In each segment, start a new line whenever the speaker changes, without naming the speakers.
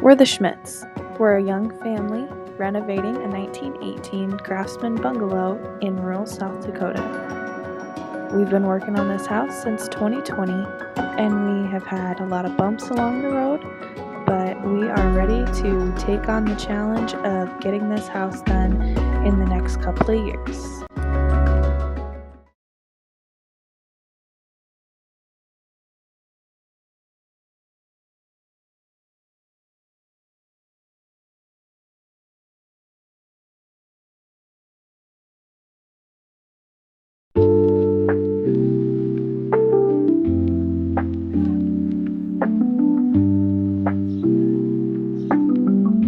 We're the Schmidts. We're a young family renovating a 1918 Craftsman bungalow in rural South Dakota. We've been working on this house since 2020, and we have had a lot of bumps along the road, but we are ready to take on the challenge of getting this house done in the next couple of years.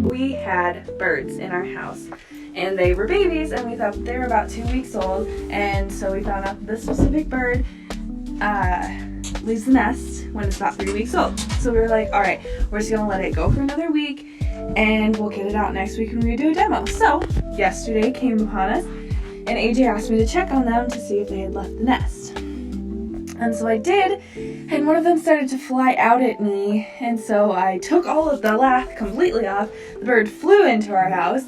We had birds in our house, and they were babies, and we thought they were about 2 weeks old, and so we found out that this specific bird leaves the nest when it's about 3 weeks old. So we were like, all right, we're just gonna let it go for another week, and we'll get it out next week when we do a demo. So yesterday came upon us, and AJ asked me to check on them to see if they had left the nest. And so I did, and one of them started to fly out at me, and so I took all of the lath completely off. The bird flew into our house,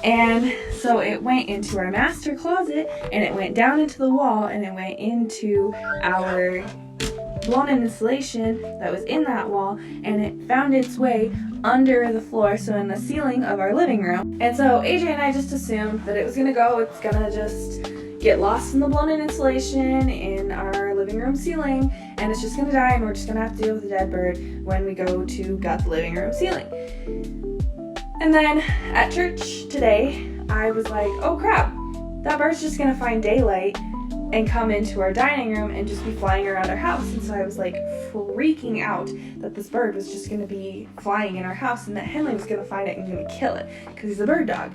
and so it went into our master closet, and it went down into the wall, and it went into our blown-in insulation that was in that wall, and it found its way under the floor, so in the ceiling of our living room. And so AJ and I just assumed that it was gonna go, it's gonna just get lost in the blown-in insulation in our living room ceiling, and it's just gonna die, and we're just gonna have to deal with the dead bird when we go to gut the living room ceiling. And then at church today, I was like, oh crap, that bird's just gonna find daylight and come into our dining room and just be flying around our house. And so I was like freaking out that this bird was just gonna be flying in our house, and that Henley was gonna find it and gonna kill it because he's a bird dog.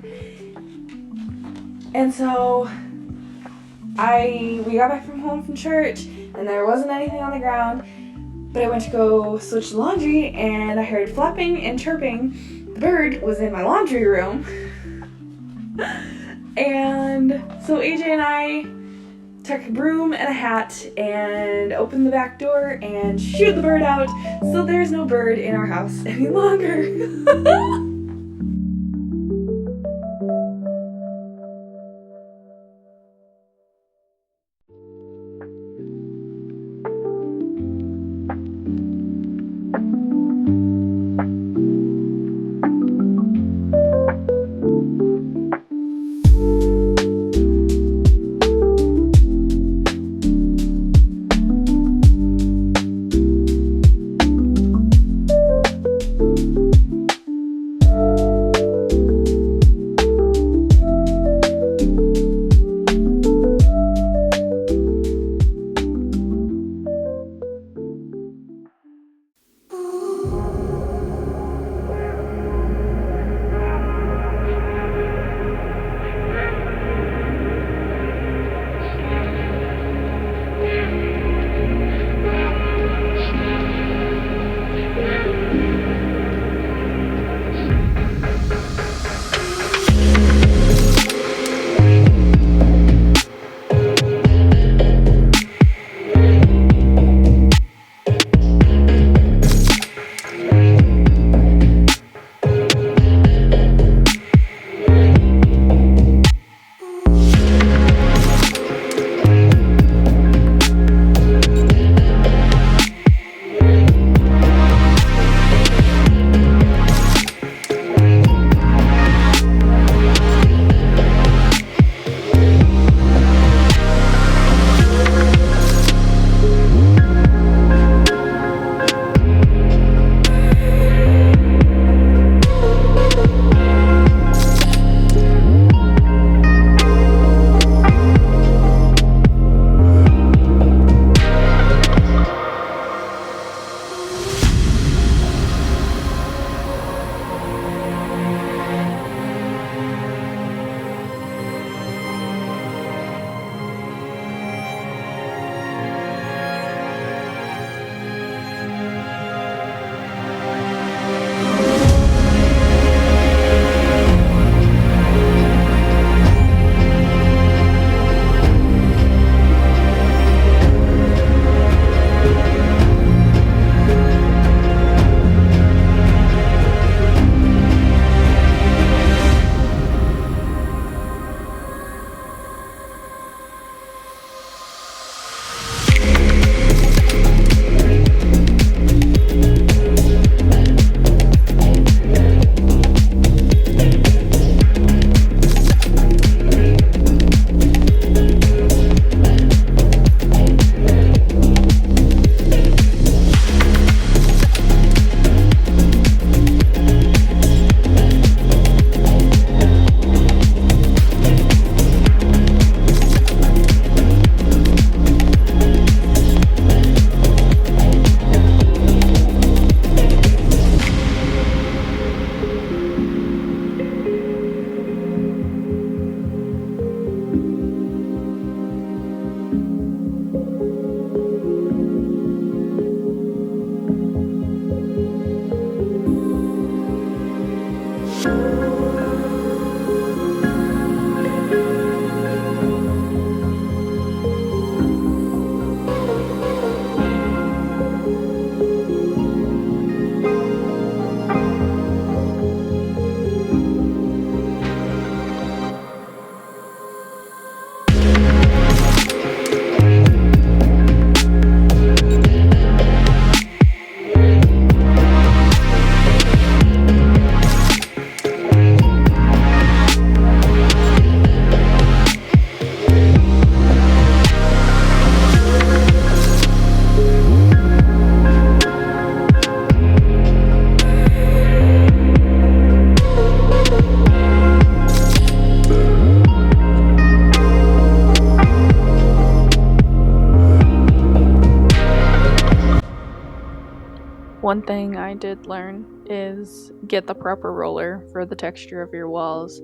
And so we got back from home from church, and there wasn't anything on the ground, but I went to go switch the laundry, and I heard flapping and chirping. The bird was in my laundry room. And so AJ and I took a broom and a hat and opened the back door and shooed the bird out, so there's no bird in our house any longer.
One thing I did learn is get the proper roller for the texture of your walls.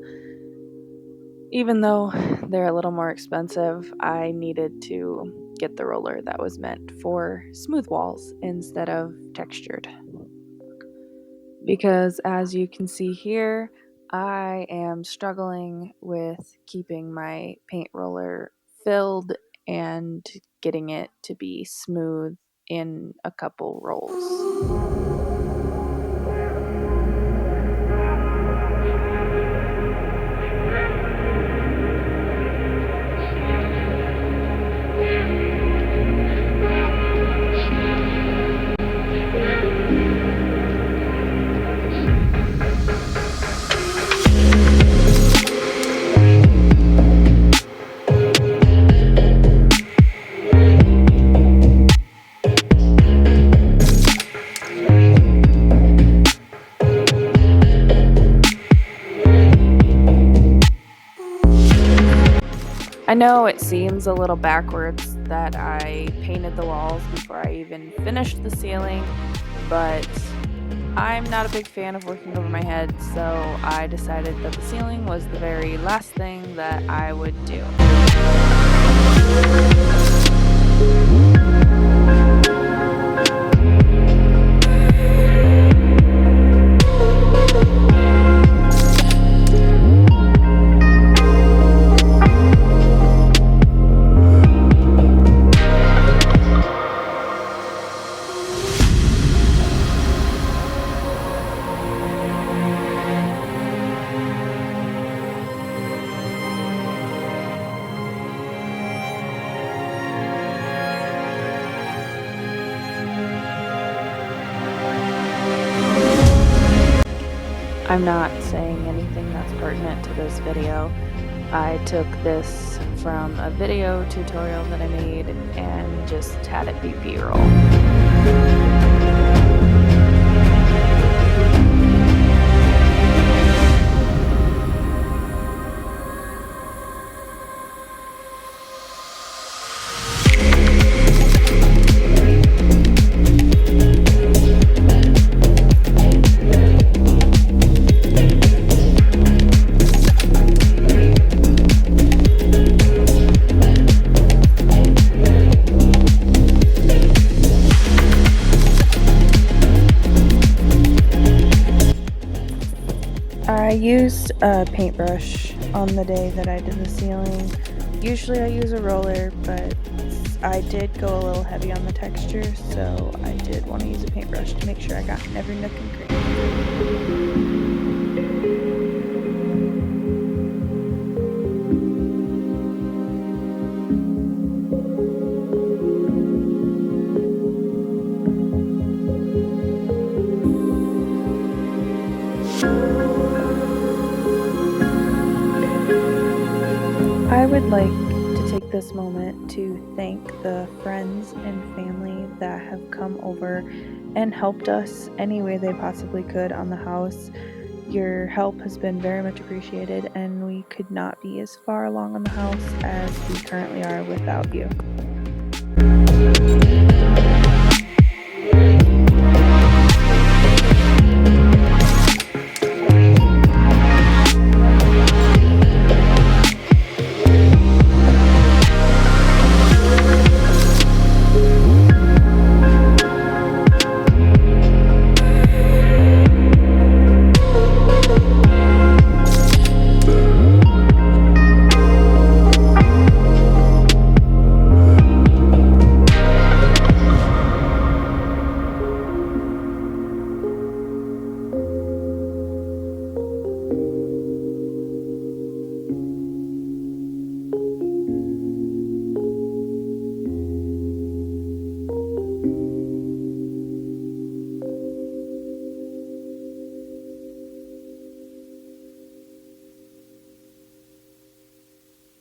Even though they're a little more expensive, I needed to get the roller that was meant for smooth walls instead of textured. Because as you can see here, I am struggling with keeping my paint roller filled and getting it to be smooth in a couple rolls. I know it seems a little backwards that I painted the walls before I even finished the ceiling, but I'm not a big fan of working over my head, so I decided that the ceiling was the very last thing that I would do. I'm not saying anything that's pertinent to this video. I took this from a video tutorial that I made and just had it be B-roll. I used a paintbrush on the day that I did the ceiling. Usually I use a roller, but I did go a little heavy on the texture, so I did want to use a paintbrush to make sure I got in every nook and cranny. I would like to take this moment to thank the friends and family that have come over and helped us any way they possibly could on the house. Your help has been very much appreciated, and we could not be as far along on the house as we currently are without you.